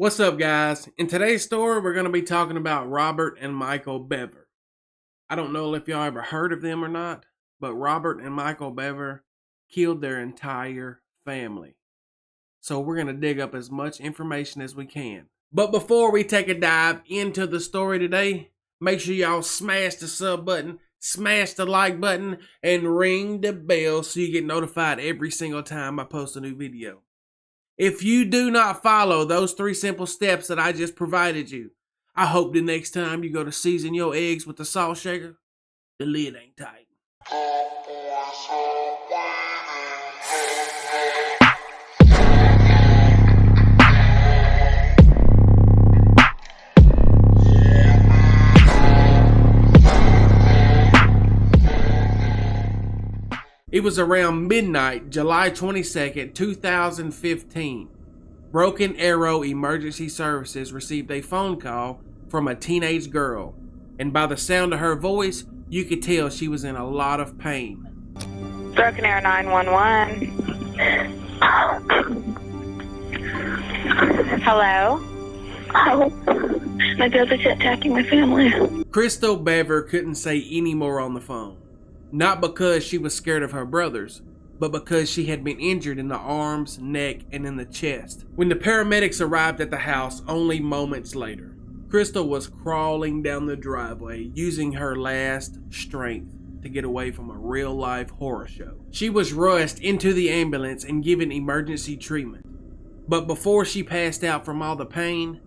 What's up, guys? In today's story, we're going to be talking about Robert and Michael Bever. I don't know if y'all ever heard of them or not, but Robert and Michael Bever killed their entire family. So we're going to dig up as much information as we can. But before we take a dive into the story today, make sure y'all smash the sub button, smash the like button, and ring the bell so you get notified every single time I post a new video. If you do not follow those 3 simple steps that I just provided you, I hope the next time you go to season your eggs with the salt shaker, the lid ain't tight. It was around midnight, July 22nd, 2015. Broken Arrow Emergency Services received a phone call from a teenage girl, and by the sound of her voice, you could tell she was in a lot of pain. Broken Arrow 911. Hello? Oh, my brother's attacking my family. Crystal Bever couldn't say any more on the phone. Not because she was scared of her brothers, but because she had been injured in the arms, neck, and in the chest. When the paramedics arrived at the house only moments later, Crystal was crawling down the driveway using her last strength to get away from a real-life horror show. She was rushed into the ambulance and given emergency treatment. But before she passed out from all the pain,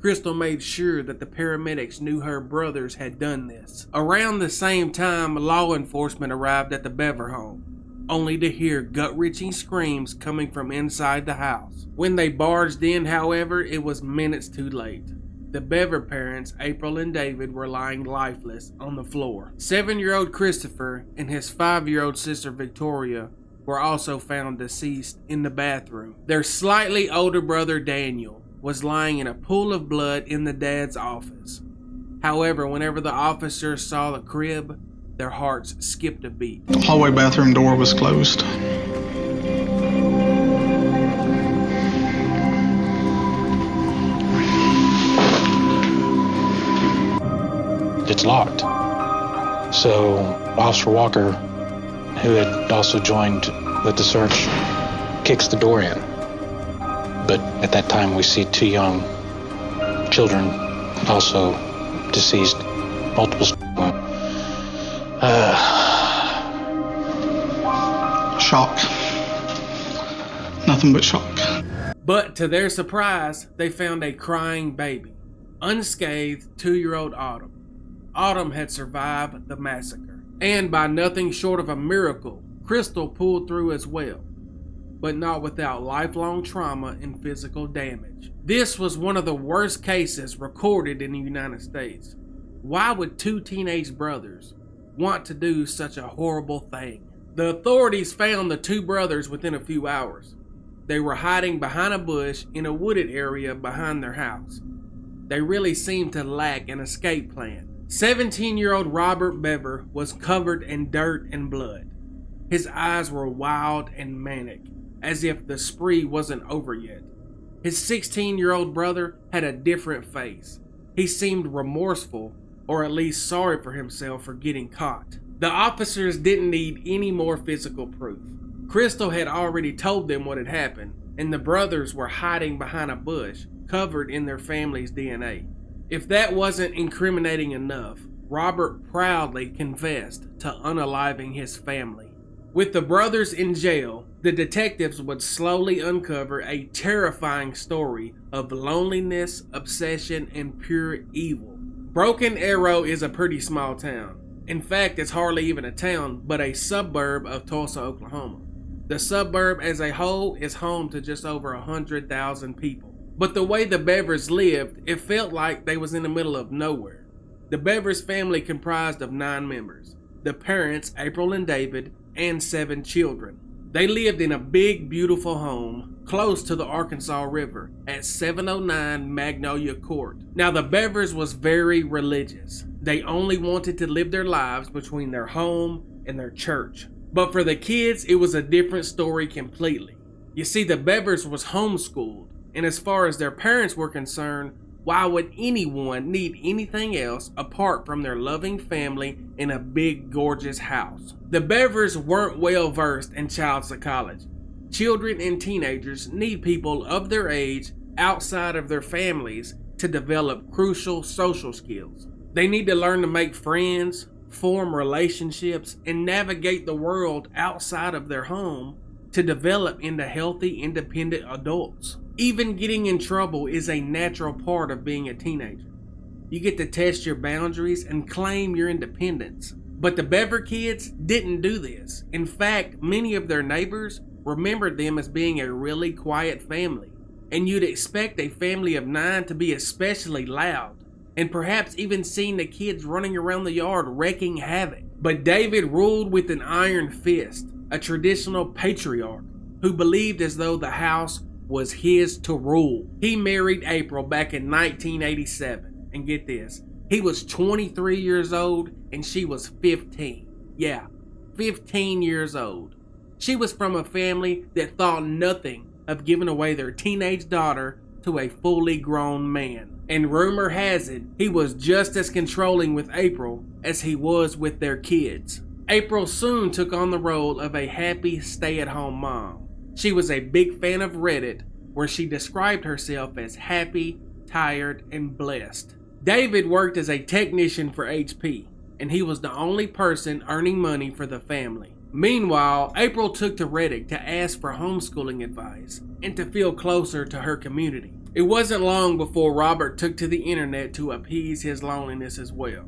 Crystal made sure that the paramedics knew her brothers had done this. Around the same time, law enforcement arrived at the Bever home, only to hear gut-wrenching screams coming from inside the house. When they barged in, however, it was minutes too late. The Bever parents, April and David, were lying lifeless on the floor. 7-year-old Christopher and his 5-year-old sister Victoria were also found deceased in the bathroom. Their slightly older brother Daniel was lying in a pool of blood in the dad's office. However, whenever the officers saw the crib, their hearts skipped a beat. The hallway bathroom door was closed. It's locked. So Officer Walker, who had also joined with the search, kicks the door in. But at that time we see 2 young children also deceased, multiple Shock. Nothing but shock. But to their surprise, they found a crying baby, unscathed 2-year-old Autumn. Autumn had survived the massacre, and by nothing short of a miracle, Crystal pulled through as well, but not without lifelong trauma and physical damage. This was one of the worst cases recorded in the United States. Why would 2 teenage brothers want to do such a horrible thing? The authorities found the 2 brothers within a few hours. They were hiding behind a bush in a wooded area behind their house. They really seemed to lack an escape plan. 17-year-old Robert Bever was covered in dirt and blood. His eyes were wild and manic, as if the spree wasn't over yet. His 16-year-old brother had a different face. He seemed remorseful, or at least sorry for himself for getting caught. The officers didn't need any more physical proof. Crystal had already told them what had happened, and the brothers were hiding behind a bush, covered in their family's DNA. If that wasn't incriminating enough, Robert proudly confessed to unaliving his family. With the brothers in jail, the detectives would slowly uncover a terrifying story of loneliness, obsession, and pure evil. Broken Arrow is a pretty small town. In fact, it's hardly even a town, but a suburb of Tulsa, Oklahoma. The suburb as a whole is home to just over 100,000 people. But the way the Bevers lived, it felt like they was in the middle of nowhere. The Bevers family comprised of 9 members. The parents, April and David, and 7 children. They lived in a big, beautiful home close to the Arkansas River at 709 Magnolia Court. Now, the Bevers was very religious. They only wanted to live their lives between their home and their church. But for the kids, it was a different story completely. You see, the Bevers was homeschooled, And as far as their parents were concerned, why would anyone need anything else apart from their loving family in a big, gorgeous house? The Bevers weren't well versed in child psychology. Children and teenagers need people of their age outside of their families to develop crucial social skills. They need to learn to make friends, form relationships, and navigate the world outside of their home to develop into healthy, independent adults. Even getting in trouble is a natural part of being a teenager. You get to test your boundaries and claim your independence. But the Bever kids didn't do this. In fact, many of their neighbors remembered them as being a really quiet family. And you'd expect a family of 9 to be especially loud, and perhaps even seeing the kids running around the yard wreaking havoc. But David ruled with an iron fist, a traditional patriarch who believed as though the house was his to rule. He married April back in 1987, and get this, he was 23 years old and she was 15. Yeah, 15 years old. She was from a family that thought nothing of giving away their teenage daughter to a fully grown man. And rumor has it, he was just as controlling with April as he was with their kids. April soon took on the role of a happy stay-at-home mom. She was a big fan of Reddit, where she described herself as happy, tired, and blessed. David worked as a technician for HP, and he was the only person earning money for the family. Meanwhile, April took to Reddit to ask for homeschooling advice and to feel closer to her community. It wasn't long before Robert took to the internet to appease his loneliness as well.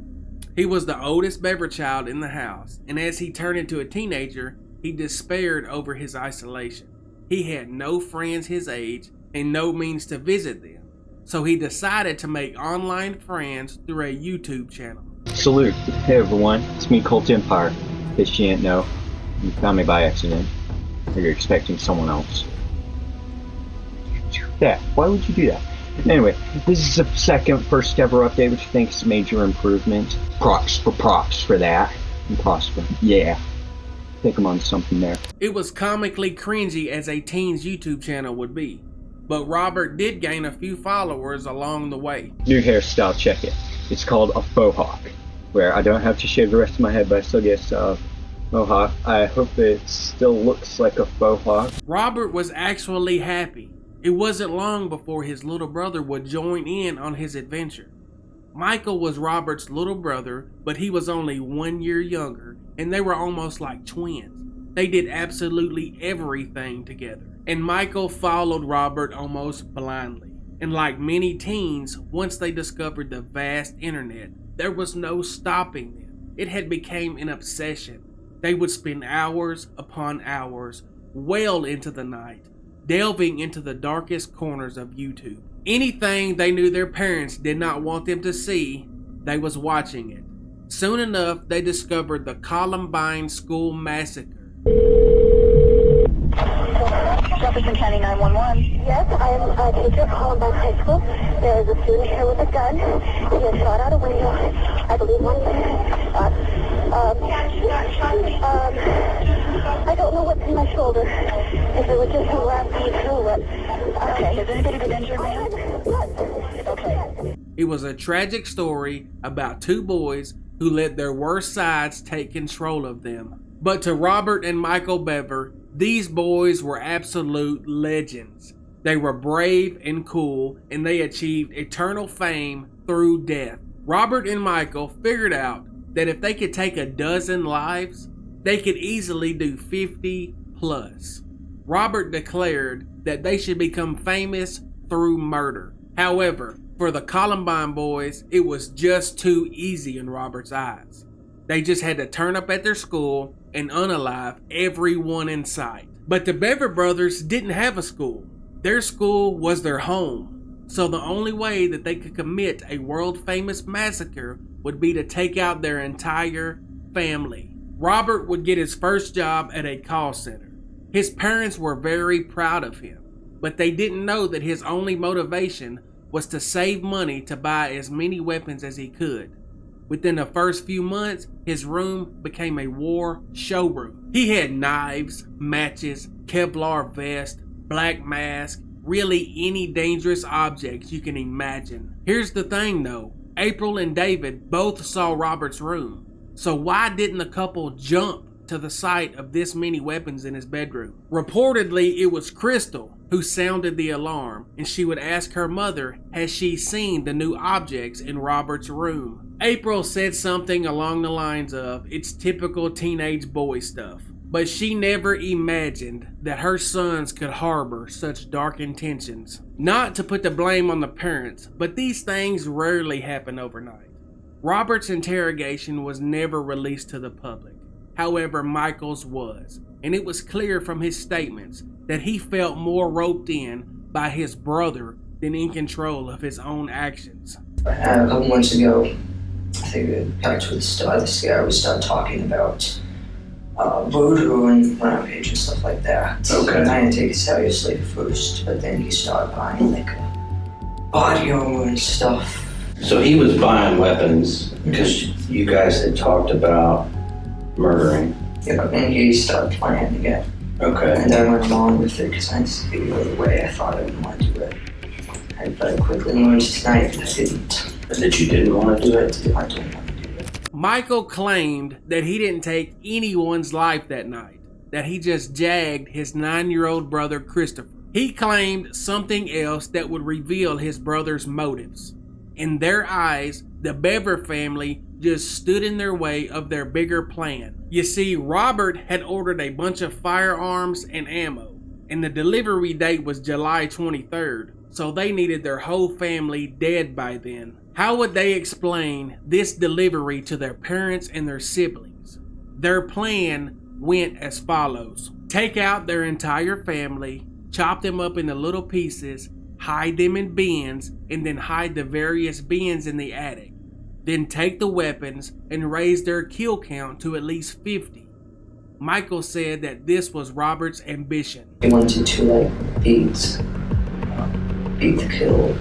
He was the oldest Bever child in the house, and as he turned into a teenager, he despaired over his isolation. He had no friends his age and no means to visit them, so he decided to make online friends through a YouTube channel. Salute. Hey everyone, it's me, Cult Empire. In case you didn't know, you found me by accident, or you're expecting someone else. Yeah, why would you do that? Anyway, this is the first ever update, which I think is a major improvement. Props for that. And prosper. Yeah. I think I'm on something there. It was comically cringy as a teen's YouTube channel would be, but Robert did gain a few followers along the way. New hairstyle, check it. It's called a faux hawk, where I don't have to shave the rest of my head, but I still get mohawk. I hope it still looks like a faux hawk. Robert was actually happy. It wasn't long before his little brother would join in on his adventure. Michael was Robert's little brother, but he was only 1 year younger, and they were almost like twins. They did absolutely everything together. And Michael followed Robert almost blindly. And like many teens, once they discovered the vast internet, there was no stopping them. It had become an obsession. They would spend hours upon hours, well into the night, delving into the darkest corners of YouTube. Anything they knew their parents did not want them to see, they was watching it. Soon enough, they discovered the Columbine School Massacre. Jefferson County 911. Yes, I am a teacher at Columbine High School. There is a student here with a gun. He has shot out a window. I believe one. I don't know what's in my shoulder. If it was just a last piece through it. Okay, has anybody been injured, ma'am? Yes. Okay. It was a tragic story about two boys who let their worst sides take control of them. But to Robert and Michael Bever, these boys were absolute legends. They were brave and cool, and they achieved eternal fame through death. Robert and Michael figured out that if they could take a dozen lives, they could easily do 50 plus. Robert declared that they should become famous through murder. However, for the Columbine boys, it was just too easy in Robert's eyes. They just had to turn up at their school and unalive everyone in sight. But the Bever brothers didn't have a school. Their school was their home. So the only way that they could commit a world-famous massacre would be to take out their entire family. Robert would get his first job at a call center. His parents were very proud of him, but they didn't know that his only motivation was to save money to buy as many weapons as he could. Within the first few months, his room became a war showroom. He had knives, matches, Kevlar vest, black mask, really any dangerous objects you can imagine. Here's the thing though, April and David both saw Robert's room. So why didn't the couple jump to the sight of this many weapons in his bedroom? Reportedly, it was Crystal who sounded the alarm, and she would ask her mother, has she seen the new objects in Robert's room? April said something along the lines of, it's typical teenage boy stuff. But she never imagined that her sons could harbor such dark intentions. Not to put the blame on the parents, but these things rarely happen overnight. Robert's interrogation was never released to the public. However, Michael's was, and it was clear from his statements that he felt more roped in by his brother than in control of his own actions. A couple months ago, I think it got to the start of this guy, we started talking about voodoo and rampage and stuff like that. Okay. And I didn't take it seriously at first, but then he started buying like body armor and stuff. So he was buying weapons because you guys had talked about murdering. Yeah, and he started planning again. Okay. And I went along with it because I didn't see it the way I thought I would want to do it. But I quickly learned tonight that I didn't. That you didn't want to do it? I didn't want to do it. Michael claimed that he didn't take anyone's life that night, that he just jagged his 9-year-old brother Christopher. He claimed something else that would reveal his brother's motives. In their eyes, the Bever family just stood in their way of their bigger plan. You see, Robert had ordered a bunch of firearms and ammo, and the delivery date was July 23rd, so they needed their whole family dead by then. How would they explain this delivery to their parents and their siblings? Their plan went as follows. Take out their entire family, chop them up into little pieces, hide them in bins, and then hide the various bins in the attic. Then take the weapons and raise their kill count to at least 50. Michael said that this was Robert's ambition. He wanted to beat the kill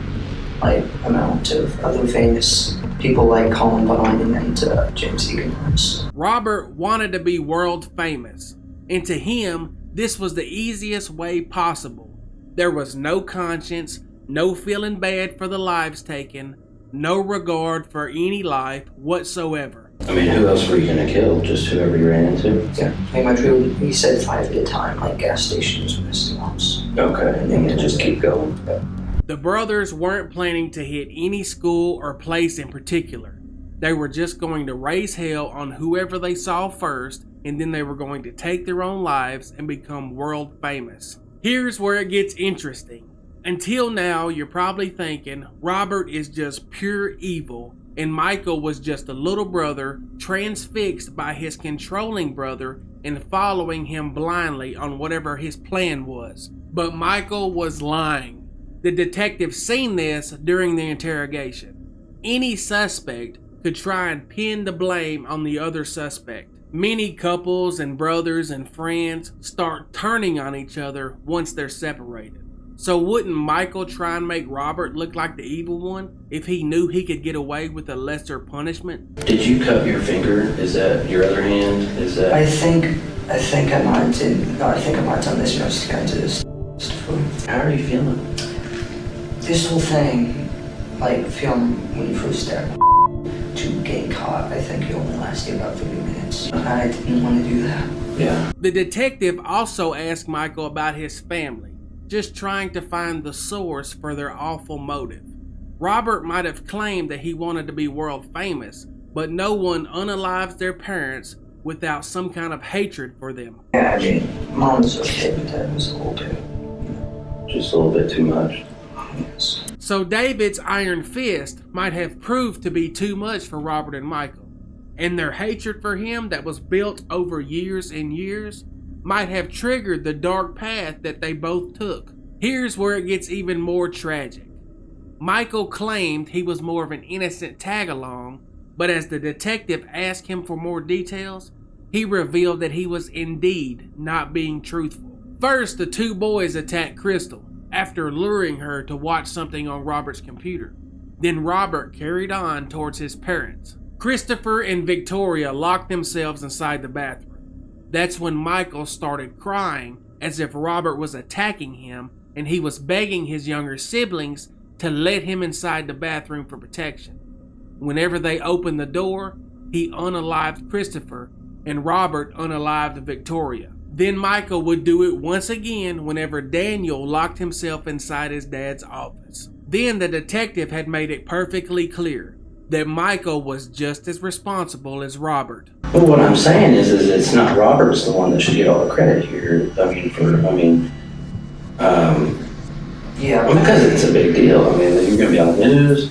amount of other famous people like Columbine and James Egan. Robert wanted to be world famous, and to him, this was the easiest way possible. There was no conscience, no feeling bad for the lives taken, no regard for any life whatsoever. I mean, who else were you going to kill? Just whoever you ran into? Yeah, pretty much. He said 5 at a time, like gas stations or restaurants. Okay, and then just keep going. The brothers weren't planning to hit any school or place in particular. They were just going to raise hell on whoever they saw first, and then they were going to take their own lives and become world famous. Here's where it gets interesting. Until now, you're probably thinking Robert is just pure evil, and Michael was just a little brother transfixed by his controlling brother and following him blindly on whatever his plan was. But Michael was lying. The detective seen this during the interrogation. Any suspect could try and pin the blame on the other suspect. Many couples and brothers and friends start turning on each other once they're separated. So wouldn't Michael try and make Robert look like the evil one if he knew he could get away with a lesser punishment? Did you cut your finger? Is that your other hand? Is that? I think I might have done this just to into this. How are you feeling? This whole thing, film when you first start to getting caught, I think it only lasted about 30 minutes. I didn't want to do that. Yeah. The detective also asked Michael about his family, just trying to find the source for their awful motive. Robert might have claimed that he wanted to be world famous, but no one unalives their parents without some kind of hatred for them. Yeah, I mean, Mom was okay, but Dad was a little bit, Just a little bit too much. Yes. So David's iron fist might have proved to be too much for Robert and Michael, and their hatred for him that was built over years and years might have triggered the dark path that they both took. Here's where it gets even more tragic. Michael claimed he was more of an innocent tag-along, but as the detective asked him for more details, he revealed that he was indeed not being truthful. First, the two boys attacked Crystal after luring her to watch something on Robert's computer. Then Robert carried on towards his parents. Christopher and Victoria locked themselves inside the bathroom. That's when Michael started crying as if Robert was attacking him and he was begging his younger siblings to let him inside the bathroom for protection. Whenever they opened the door, he unalived Christopher, and Robert unalived Victoria. Then Michael would do it once again whenever Daniel locked himself inside his dad's office. Then the detective had made it perfectly clear that Michael was just as responsible as Robert. Well, what I'm saying is it's not Robert's the one that should get all the credit here. Because it's a big deal. I mean, you're going to be on the news.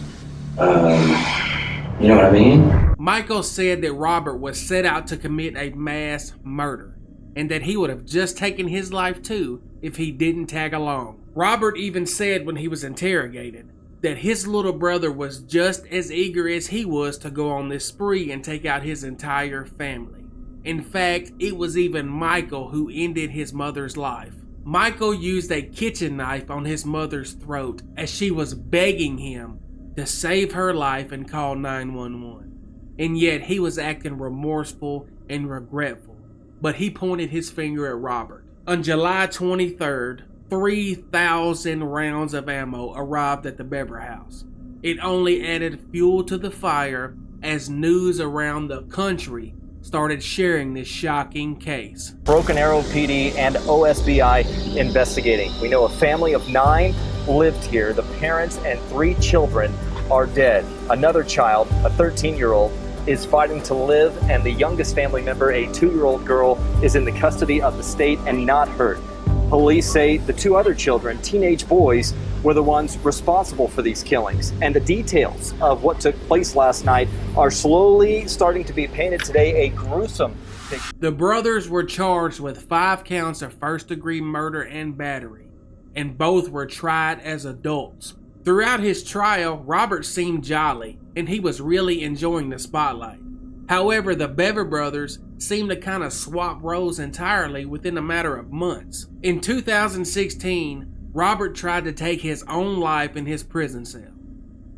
You know what I mean? Michael said that Robert was set out to commit a mass murder, and that he would have just taken his life too if he didn't tag along. Robert even said when he was interrogated that his little brother was just as eager as he was to go on this spree and take out his entire family. In fact, it was even Michael who ended his mother's life. Michael used a kitchen knife on his mother's throat as she was begging him to save her life and call 911. And yet he was acting remorseful and regretful, but he pointed his finger at Robert. On July 23rd, 3,000 rounds of ammo arrived at the Bever house. It only added fuel to the fire as news around the country started sharing this shocking case. Broken Arrow PD and OSBI investigating. We know a family of 9 lived here. The parents and 3 children are dead. Another child, a 13-year-old, is fighting to live, and the youngest family member, a 2-year-old girl, is in the custody of the state and not hurt. Police say the 2 other children, teenage boys, were the ones responsible for these killings. And the details of what took place last night are slowly starting to be painted today, a gruesome picture. The brothers were charged with 5 counts of first-degree murder and battery, and both were tried as adults. Throughout his trial, Robert seemed jolly, and he was really enjoying the spotlight. However, the Bever brothers seemed to kind of swap roles entirely within a matter of months. In 2016, Robert tried to take his own life in his prison cell.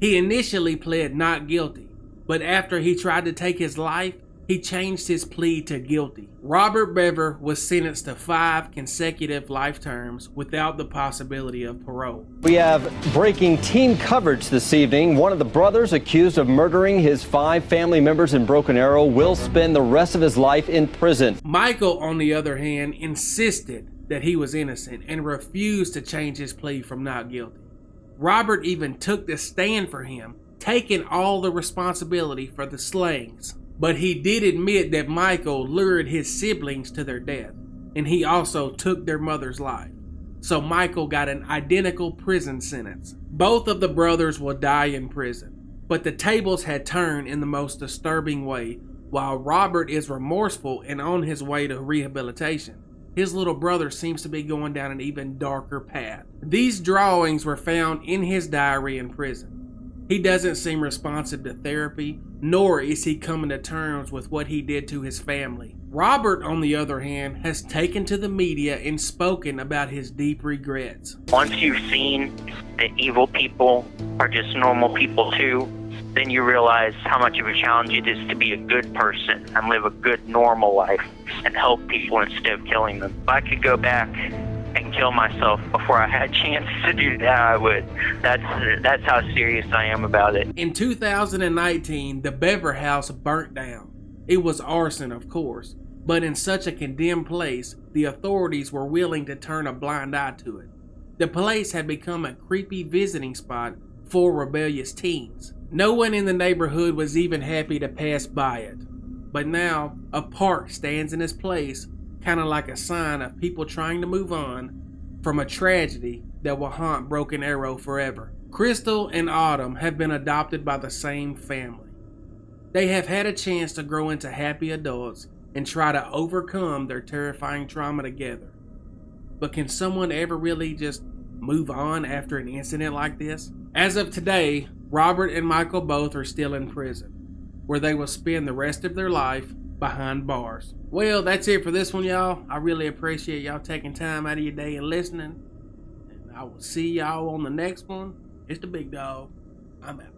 He initially pled not guilty, but after he tried to take his life, he changed his plea to guilty. Robert Bever was sentenced to 5 consecutive life terms without the possibility of parole. We have breaking team coverage this evening. One of the brothers accused of murdering his 5 family members in Broken Arrow will spend the rest of his life in prison. Michael, on the other hand, insisted that he was innocent and refused to change his plea from not guilty. Robert even took the stand for him, taking all the responsibility for the slayings. But he did admit that Michael lured his siblings to their death, and he also took their mother's life. So Michael got an identical prison sentence. Both of the brothers will die in prison, but the tables had turned in the most disturbing way. While Robert is remorseful and on his way to rehabilitation, his little brother seems to be going down an even darker path. These drawings were found in his diary in prison. He doesn't seem responsive to therapy, nor is he coming to terms with what he did to his family. Robert, on the other hand, has taken to the media and spoken about his deep regrets. Once you've seen that evil people are just normal people too, then you realize how much of a challenge it is to be a good person and live a good, normal life and help people instead of killing them. If I could go back and kill myself before I had a chance to do that, I would. That's how serious I am about it. In 2019, the Bever house burnt down. It was arson, of course, but in such a condemned place, the authorities were willing to turn a blind eye to it. The place had become a creepy visiting spot for rebellious teens. No one in the neighborhood was even happy to pass by it. But now, a park stands in its place, kind of like a sign of people trying to move on from a tragedy that will haunt Broken Arrow forever. Crystal and Autumn have been adopted by the same family. They have had a chance to grow into happy adults and try to overcome their terrifying trauma together. But can someone ever really just move on after an incident like this? As of today, Robert and Michael both are still in prison, where they will spend the rest of their life behind bars. Well, that's it for this one, y'all. I really appreciate y'all taking time out of your day and listening. And I will see y'all on the next one. It's the big dog. I'm out.